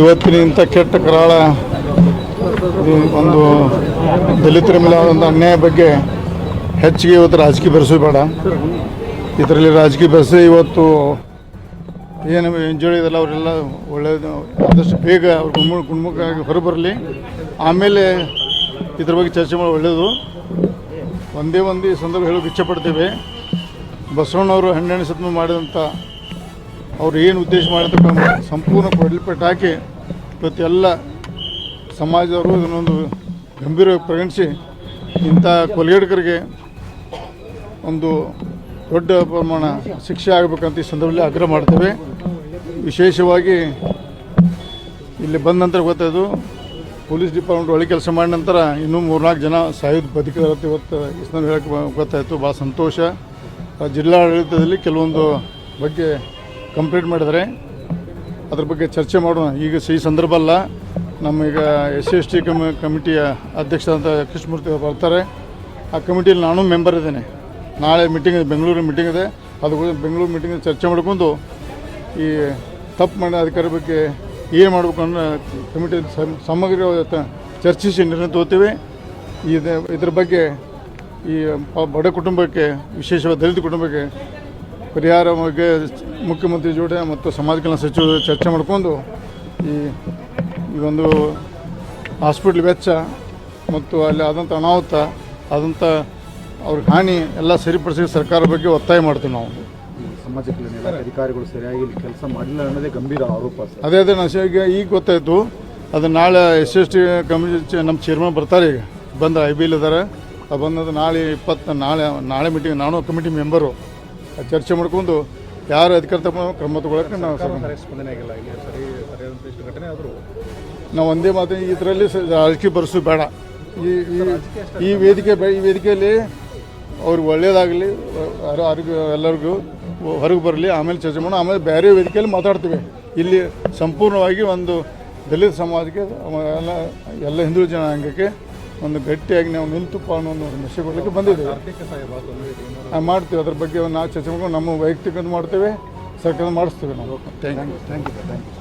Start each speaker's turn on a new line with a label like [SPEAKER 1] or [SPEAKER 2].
[SPEAKER 1] ಇವತ್ತಿನ ಇಂಥ ಕೆಟ್ಟ ಕರಾಳ ಒಂದು ದಲಿತರ ಮೇಲೆ ಒಂದು ಅನ್ಯಾಯ ಬಗ್ಗೆ ಹೆಚ್ಚಿಗೆ ಇವತ್ತು ರಾಜಕೀಯ ಬೆರೆಸೋದು ಬೇಡ. ಇದರಲ್ಲಿ ರಾಜಕೀಯ ಬೆರೆಸಿ ಇವತ್ತು ಏನು ಎಂಜಾಯ್ ಇದೆಲ್ಲ ಅವರೆಲ್ಲ ಒಳ್ಳೆಯದು ಆದಷ್ಟು ಬೇಗ ಅವ್ರು ಗುಣಮುಖವಾಗಿ ಹೊರಬರಲಿ. ಆಮೇಲೆ ಇದ್ರ ಬಗ್ಗೆ ಚರ್ಚೆ ಮಾಡೋದು ಒಳ್ಳೆಯದು. ಒಂದೇ ಈ ಸಂದರ್ಭ ಹೇಳೋಕೆ ಇಚ್ಛೆಪಡ್ತೇವೆ. ಬಸವಣ್ಣವರು 12ನೇ ಶತಮಾನ ಮಾಡಿದಂಥ ಅವ್ರು ಏನು ಉದ್ದೇಶ ಮಾಡಿದಂಥ ಸಂಪೂರ್ಣ ಕೊಡಲಿಪಟ್ಟು ಹಾಕಿ ಇವತ್ತು ಎಲ್ಲ ಸಮಾಜದವರು ಇದನ್ನೊಂದು ಗಂಭೀರವಾಗಿ ಪರಿಗಣಿಸಿ ಇಂಥ ಕೊಲೆಗಡಕರಿಗೆ ಒಂದು ದೊಡ್ಡ ಪ್ರಮಾಣ ಶಿಕ್ಷೆ ಆಗಬೇಕಂತ ಈ ಸಂದರ್ಭದಲ್ಲಿ ಆಗ್ರಹ ಮಾಡ್ತೇವೆ. ವಿಶೇಷವಾಗಿ ಇಲ್ಲಿ ಬಂದ ನಂತರ ಗೊತ್ತಾಯಿತು, ಪೊಲೀಸ್ ಡಿಪಾರ್ಟ್ಮೆಂಟ್ ಒಳಗೆ ಕೆಲಸ ಮಾಡಿದ ನಂತರ ಇನ್ನೂ 3-4 ಜನ ಸಾಯೋದು ಬದುಕಿದಾರತ್ತೆ. ಇವತ್ತು ಈ ಸಂದರ್ಭ ಹೇಳಕ್ಕೆ ಗೊತ್ತಾಯಿತು. ಭಾಳ ಸಂತೋಷ. ಜಿಲ್ಲಾಡಳಿತದಲ್ಲಿ ಕೆಲವೊಂದು ಬಗ್ಗೆ ಕಂಪ್ಲೇಂಟ್ ಮಾಡಿದ್ದಾರೆ. ಅದ್ರ ಬಗ್ಗೆ ಚರ್ಚೆ ಮಾಡೋಣ. ಈಗ ಈ ಸಂದರ್ಭ ಅಲ್ಲ. ನಮ್ಮೀಗ SC/ST ಕಮಿಟಿಯ ಅಧ್ಯಕ್ಷರಾದಂಥ ಕೃಷ್ಣಮೂರ್ತಿ ಬರ್ತಾರೆ. ಆ ಕಮಿಟಿಯಲ್ಲಿ ನಾನು ಮೆಂಬರ್ ಇದ್ದೇನೆ. ನಾಳೆ ಮೀಟಿಂಗ್ ಇದೆ, ಬೆಂಗಳೂರು ಮೀಟಿಂಗ್ ಇದೆ. ಅದು ಬೆಂಗಳೂರು ಮೀಟಿಂಗ್ ಚರ್ಚೆ ಮಾಡ್ಕೊಂಡು ಈ ತಪ್ಪು ಮಾಡಿದ ಅಧಿಕಾರಿ ಬಗ್ಗೆ ಏನು ಮಾಡಬೇಕು ಅನ್ನೋ ಕಮಿಟಿ ಸಮಗ್ರ ಚರ್ಚಿಸಿ ನಿರ್ಣಯ ತಗೋತೀವಿ. ಇದ್ರ ಬಗ್ಗೆ ಈ ಬಡ ಕುಟುಂಬಕ್ಕೆ, ವಿಶೇಷವಾದ ದಲಿತ ಕುಟುಂಬಕ್ಕೆ ಪರಿಹಾರ ಬಗ್ಗೆ ಮುಖ್ಯಮಂತ್ರಿ ಜೋಡಿ ಮತ್ತು ಸಮಾಜ ಕಲ್ಯಾಣ ಸಚಿವರು ಚರ್ಚೆ ಮಾಡಿಕೊಂಡು ಈ ಒಂದು ಹಾಸ್ಪಿಟ್ಲ್ ವೆಚ್ಚ ಮತ್ತು ಅಲ್ಲಿ ಆದಂಥ ಅನಾಹುತ ಆದಂಥ ಅವ್ರಿಗೆ ಹಾನಿ ಎಲ್ಲ ಸರಿಪಡಿಸಿ ಸರ್ಕಾರ ಬಗ್ಗೆ ಒತ್ತಾಯ ಮಾಡ್ತೀವಿ ನಾವು.
[SPEAKER 2] ಸಮಾಜ ಕಲ್ಯಾಣ ಅಧಿಕಾರಿಗಳು ಸರಿಯಾಗಿ ಕೆಲಸ ಮಾಡಿಲ್ಲ ಅನ್ನೋದೇ ಗಂಭೀರ ಆರೋಪ.
[SPEAKER 1] ಅದೇ ಈಗ ಗೊತ್ತಾಯಿತು. ಅದು ನಾಳೆ SC/ST ಕಮಿಟಿ ನಮ್ಮ ಚೇರ್ಮನ್ ಬರ್ತಾರೆ. ಈಗ ಬಂದ IBL ಇದ್ದಾರೆ. ಅದು ಬಂದದ್ದು ನಾಳೆ ಮೀಟಿಂಗ್. ನಾನು ಕಮಿಟಿ ಮೆಂಬರು. ಚರ್ಚೆ ಮಾಡ್ಕೊಂಡು ಯಾರು ಅಧಿಕಾರ ಕ್ರಮ ತಗೊಳಕ್ಕೆ ನಾವು ಒಂದೇ ಮಾತು, ಇದರಲ್ಲಿ ರಾಜಕೀಯ ಬರೆಸೋದು ಬೇಡ. ಈ ವೇದಿಕೆಯಲ್ಲಿ ಅವ್ರಿಗೆ ಒಳ್ಳೆಯದಾಗಲಿ, ಎಲ್ಲರಿಗೂ ಹೊರಗೆ ಬರಲಿ, ಆಮೇಲೆ ಚರ್ಚೆ ಮಾಡೋಣ. ಆಮೇಲೆ ಬೇರೆ ವೇದಿಕೆಯಲ್ಲಿ ಮಾತಾಡ್ತೀವಿ. ಇಲ್ಲಿ ಸಂಪೂರ್ಣವಾಗಿ ಒಂದು ದಲಿತ ಸಮಾಜಕ್ಕೆ ಎಲ್ಲ ಹಿಂದೂ ಜನಾಂಗಕ್ಕೆ ಒಂದು ಗಟ್ಟಿಯಾಗಿ ನಾವು ನಿಲ್ತುಪ್ಪ ಅನ್ನೋ ಒಂದು ಮೆಸೇಜ್ ಕೊಡಲಿಕ್ಕೆ ಬಂದಿದ್ದೇವೆ. ಮಾಡ್ತೀವಿ. ಅದ್ರ ಬಗ್ಗೆ ನಾವು ಚರ್ಚೆ ಮಾಡ್ಕೊಂಡು ನಮ್ಮ ವೈಯಕ್ತಿಕ ಮಾಡ್ತೇವೆ, ಸರ್ಕಾರ ಮಾಡಿಸ್ತೇವೆ ನಾವು. Thank you.